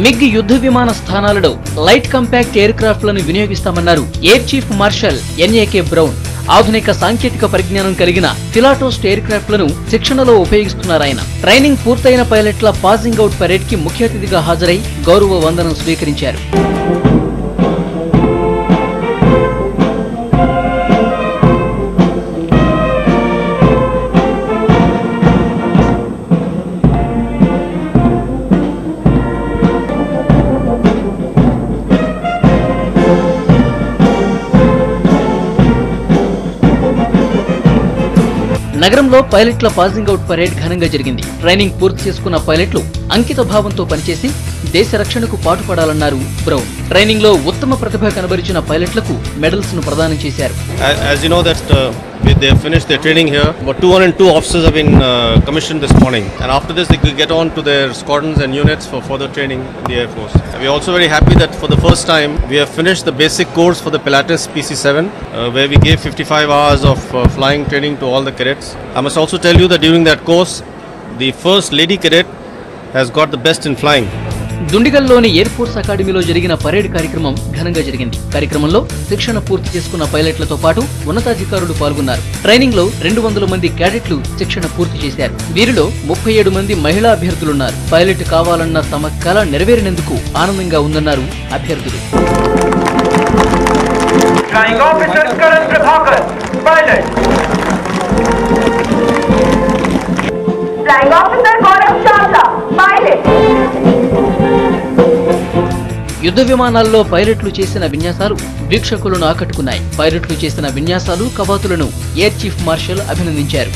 MiG యుద్ధ విమాన స్థానాలలో లైట్ కాంపాక్ట్ ఎయిర్ క్రాఫ్ట్ లను వినియోగిస్తామన్నారు ఎయిర్ చీఫ్ మార్షల్ ఎన్ఏకే బ్రౌన్. ఆధునిక సాంకేతిక పరిజ్ఞానం కలిగిన ఫిలాటోస్ట్ ఎయిర్ క్రాఫ్ట్ లను శిక్షణలో ఉపయోగిస్తున్నారాయన. ట్రైనింగ్ పూర్తయిన పైలట్ల పాసింగ్ అవుట్ పరేడ్ కి ముఖ్య అతిథిగా హాజరై గౌరవ వందనం స్వీకరించారు. నగరంలో పైలట్ల పాసింగ్ అవుట్ పరేడ్ ఘనంగా జరిగింది. ట్రైనింగ్ పూర్తి చేసుకున్న పైలట్లు అంకిత భావంతో పనిచేసి దేశ రక్షణకు పాటుపడాలన్నారు బ్రౌన్. ట్రైనింగ్ లో ఉత్తమ ప్రతిభ కనబరిచిన పైలట్లకు మెడల్స్ ను ప్రదానం చేశారు. As you know that they have finished their training here, but 202 officers have been commissioned this morning, and after this they could get on to their squadrons and units for further training in the Air Force. We are also very happy that for the first time we have finished the basic course for the Pilatus PC-7, where we gave 55 hours of flying training to all the cadets. I must also tell you that during that course, the first lady cadet has got the best in flying. దుండిగల్లోని air force అకాడమీలో జరిగిన parade కార్యక్రమం ఘనంగా జరిగింది. కార్యక్రమంలో శిక్షణ పూర్తి చేసుకున్న పైలట్లతో పాటు ఉన్నతాధికారులు పాల్గొన్నారు. ట్రైనింగ్ లో 200 మంది క్యాడెట్లు శిక్షణ పూర్తి చేశారు. వీరిలో 37 మంది మహిళా అభ్యర్థులున్నారు. పైలట్ కావాలన్న తమ కల నెరవేరినందుకు ఆనందంగా ఉందన్నారు అభ్యర్థులు. యుద్ధ విమానాల్లో పైలట్లు చేసిన విన్యాసాలు వీక్షకులను ఆకట్టుకున్నాయి. పైలట్లు చేసిన విన్యాసాలు, కవాతులను ఎయిర్ చీఫ్ మార్షల్ అభినందించారు.